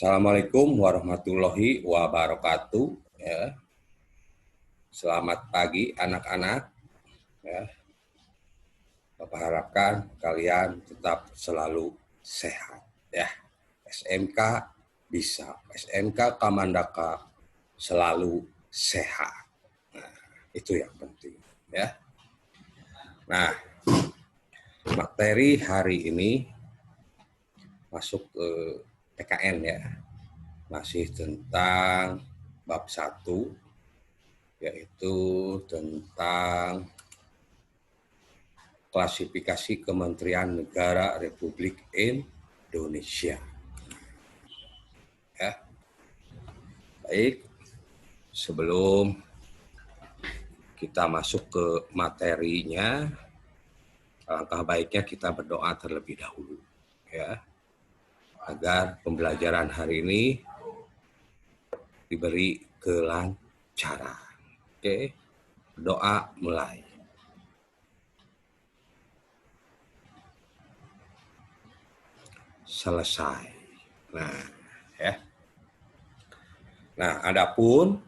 Assalamualaikum warahmatullahi wabarakatuh. Ya. Selamat pagi anak-anak. Ya. Bapak harapkan kalian tetap selalu sehat. Ya. SMK bisa, SMK Kamandaka selalu sehat. Nah, itu yang penting. Ya. Nah, materi hari ini masuk ke PKN ya. Masih tentang bab 1, yaitu tentang klasifikasi Kementerian Negara Republik Indonesia. Ya. Baik, sebelum kita masuk ke materinya, alangkah baiknya kita berdoa terlebih dahulu, ya, agar pembelajaran hari ini diberi kelancaran. Oke, doa mulai. Selesai. Nah, ya. Nah, adapun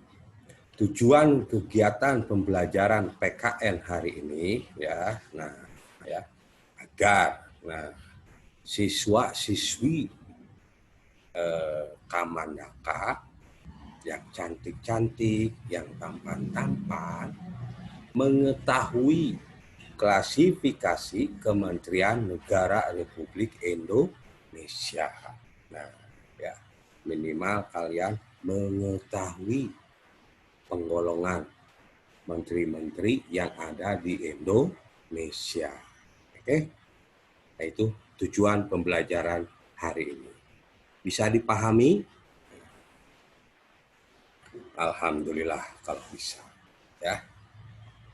tujuan kegiatan pembelajaran PKN hari ini ya, agar siswa-siswi Kamandaka yang cantik-cantik, yang tampan-tampan mengetahui klasifikasi Kementerian Negara Republik Indonesia. Nah, ya, minimal kalian mengetahui penggolongan menteri-menteri yang ada di Indonesia. Oke? Nah, itu tujuan pembelajaran hari ini. Bisa dipahami? Alhamdulillah kalau bisa. Ya.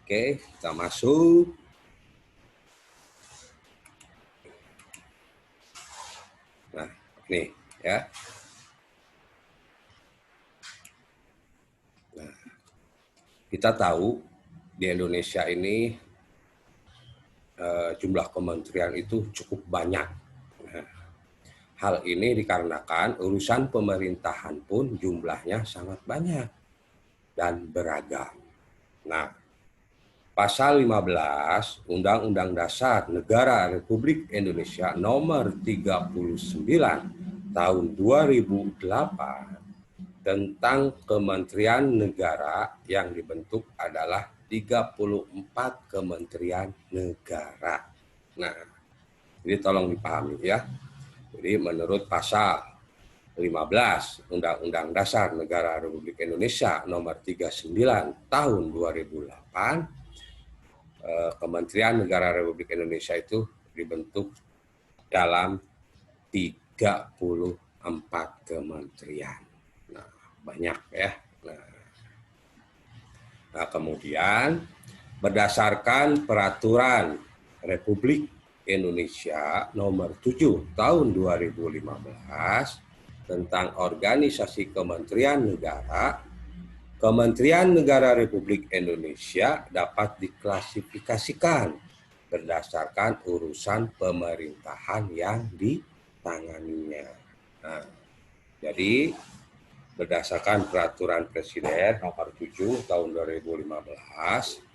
Oke, kita masuk. Nah, ini ya. Nah, kita tahu di Indonesia ini jumlah kementerian itu cukup banyak. Nah, hal ini dikarenakan urusan pemerintahan pun jumlahnya sangat banyak dan beragam. Nah, Pasal 15 Undang-Undang Dasar Negara Republik Indonesia Nomor 39 Tahun 2008 tentang Kementerian Negara yang dibentuk adalah 34 Kementerian Negara. Nah, ini tolong dipahami ya. Jadi menurut pasal 15 Undang-Undang Dasar Negara Republik Indonesia Nomor 39 Tahun 2008, Kementerian Negara Republik Indonesia itu dibentuk dalam 34 kementerian. Nah, banyak ya. Nah, kemudian berdasarkan peraturan Republik Indonesia nomor 7 tahun 2015 tentang organisasi Kementerian Negara, Kementerian Negara Republik Indonesia dapat diklasifikasikan berdasarkan urusan pemerintahan yang ditanganinya. Nah, jadi berdasarkan peraturan Presiden nomor 7 tahun 2015,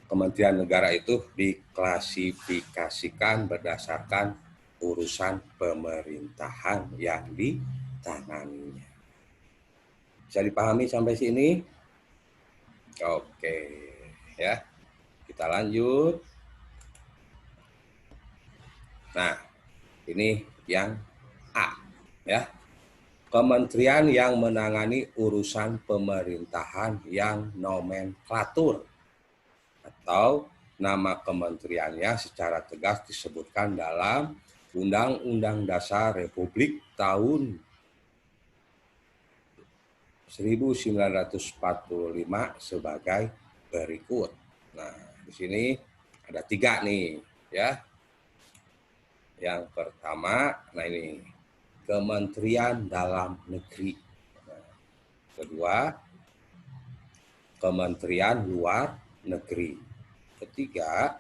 Kementerian Negara itu diklasifikasikan berdasarkan urusan pemerintahan yang ditanganinya. Bisa dipahami sampai sini? Oke, ya. Kita lanjut. Nah, ini yang A, ya. Kementerian yang menangani urusan pemerintahan yang nomenklatur atau nama kementeriannya secara tegas disebutkan dalam Undang-Undang Dasar Republik tahun 1945 sebagai berikut. Nah, di sini ada 3 nih, ya. Yang pertama, nah ini Kementerian Dalam Negeri. Nah, kedua, Kementerian Luar Negeri. Ketiga,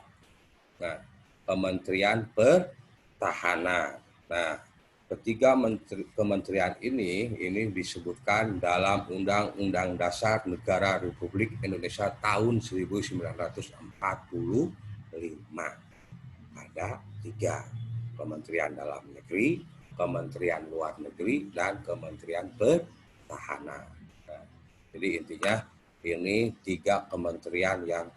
nah, Kementerian Pertahanan. Nah, Ketiga kementerian ini disebutkan dalam Undang-Undang Dasar Negara Republik Indonesia tahun 1945. Ada 3, Kementerian Dalam Negeri, Kementerian Luar Negeri, dan Kementerian Pertahanan. Nah, jadi intinya ini 3 kementerian yang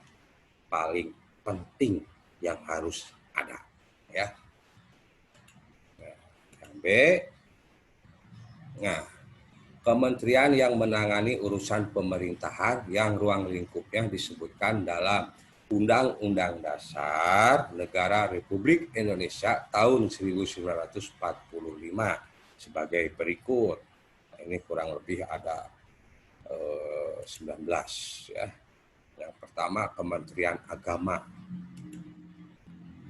paling penting yang harus ada, ya. B. Nah, kementerian yang menangani urusan pemerintahan yang ruang lingkupnya disebutkan dalam Undang-Undang Dasar Negara Republik Indonesia tahun 1945 sebagai berikut. Ini kurang lebih ada 19, ya. Yang pertama Kementerian Agama.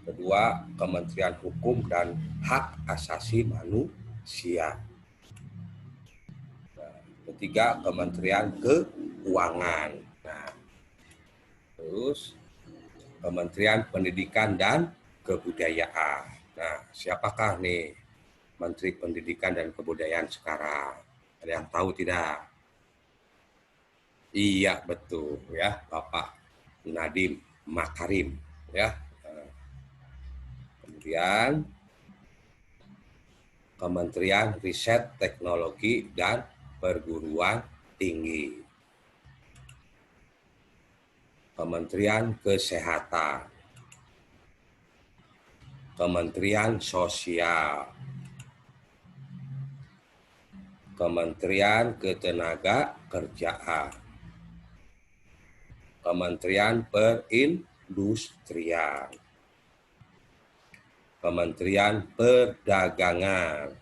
Kedua, Kementerian Hukum dan Hak Asasi Manusia. Nah, ketiga, Kementerian Keuangan. Nah, terus Kementerian Pendidikan dan Kebudayaan. Nah, siapakah nih Menteri Pendidikan dan Kebudayaan sekarang? Ada yang tahu tidak? Iya, betul, ya, Bapak Nadiem Makarim, ya. Kemudian Kementerian Riset, Teknologi, dan Perguruan Tinggi. Kementerian Kesehatan. Kementerian Sosial. Kementerian Ketenagakerjaan. Kementerian Perindustrian. Kementerian Perdagangan.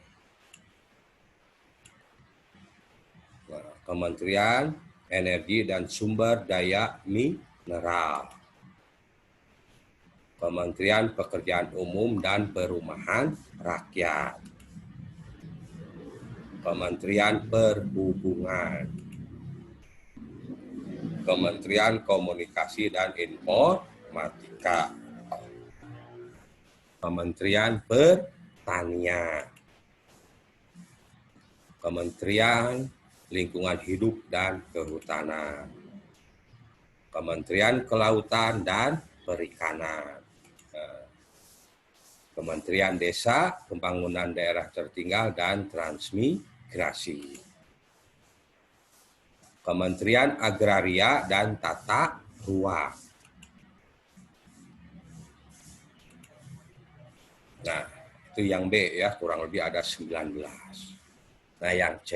Nah, Kementerian Energi dan Sumber Daya Mineral. Kementerian Pekerjaan Umum dan Perumahan Rakyat. Kementerian Perhubungan. Kementerian Komunikasi dan Informatika. Kementerian Pertanian. Kementerian Lingkungan Hidup dan Kehutanan. Kementerian Kelautan dan Perikanan. Kementerian Desa, Pembangunan Daerah Tertinggal dan Transmigrasi. Kementerian Agraria dan Tata Ruang. Nah, itu yang B, ya, kurang lebih ada 19. Nah, yang C,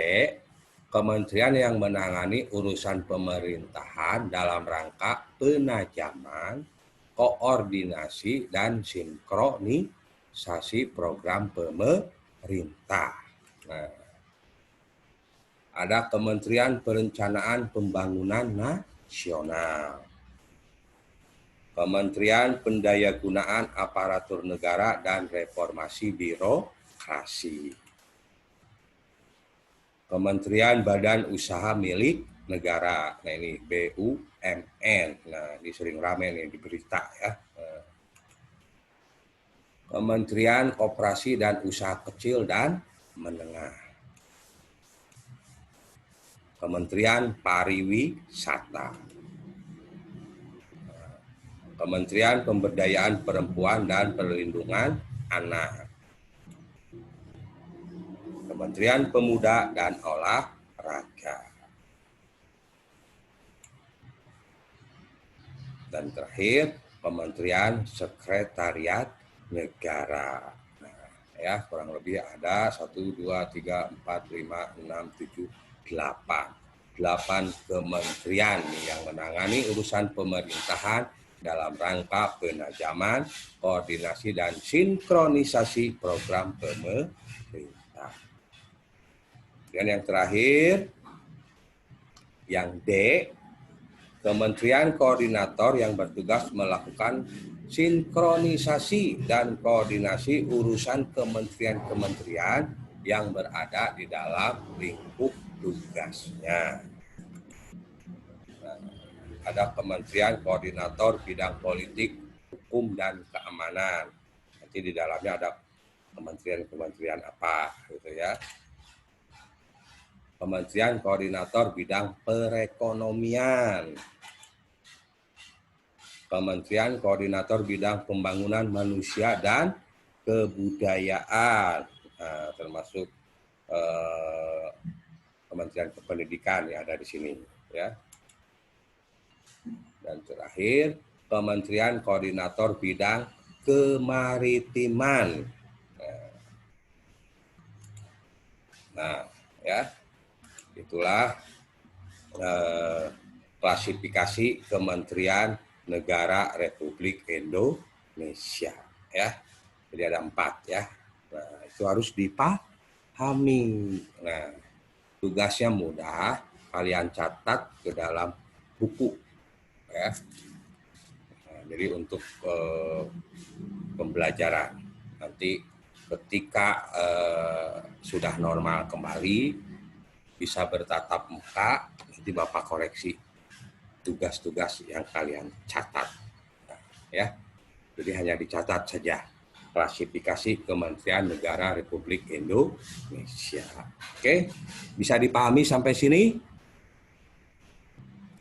kementerian yang menangani urusan pemerintahan dalam rangka penajaman, koordinasi, dan sinkronisasi program pemerintah. Nah, ada Kementerian Perencanaan Pembangunan Nasional. Kementerian Pendayagunaan Aparatur Negara dan Reformasi Birokrasi. Kementerian Badan Usaha Milik Negara. Nah, ini BUMN. Nah, ini sering ramai nih di berita, ya. Kementerian Koperasi dan Usaha Kecil dan Menengah. Kementerian Pariwisata. Kementerian Pemberdayaan Perempuan dan Perlindungan Anak. Kementerian Pemuda dan Olahraga. Dan terakhir, Kementerian Sekretariat Negara. Nah, ya, kurang lebih ada 1, 2, 3, 4, 5, 6, 7, 8. 8 kementerian yang menangani urusan pemerintahan dalam rangka penajaman, koordinasi, dan sinkronisasi program pemerintah. Dan yang terakhir, yang D, Kementerian Koordinator yang bertugas melakukan sinkronisasi dan koordinasi urusan kementerian-kementerian yang berada di dalam lingkup tugasnya. Nah, ada Kementerian Koordinator Bidang Politik, Hukum, dan Keamanan. Nanti di dalamnya ada kementerian-kementerian apa gitu ya. Kementerian Koordinator Bidang Perekonomian, Kementerian Koordinator Bidang Pembangunan Manusia dan Kebudayaan, nah, termasuk Kementerian Pendidikan yang ada di sini ya. Dan terakhir Kementerian Koordinator Bidang Kemaritiman. Nah, ya, itulah klasifikasi Kementerian Negara Republik Indonesia ya. Jadi ada 4 ya. Nah, itu harus dipahami. Nah, tugasnya mudah, kalian catat ke dalam buku ya. Nah, jadi untuk pembelajaran nanti ketika sudah normal kembali bisa bertatap muka, nanti Bapak koreksi tugas-tugas yang kalian catat ya. Jadi hanya dicatat saja klasifikasi Kementerian Negara Republik Indonesia. Oke, bisa dipahami sampai sini?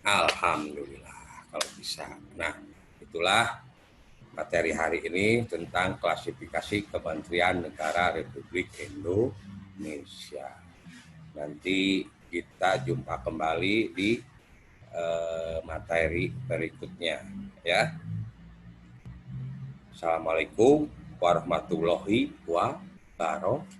Alhamdulillah kalau bisa. Nah, itulah materi hari ini tentang klasifikasi Kementerian Negara Republik Indonesia. Nanti kita jumpa kembali di materi berikutnya ya. Assalamualaikum warahmatullahi wabarakatuh.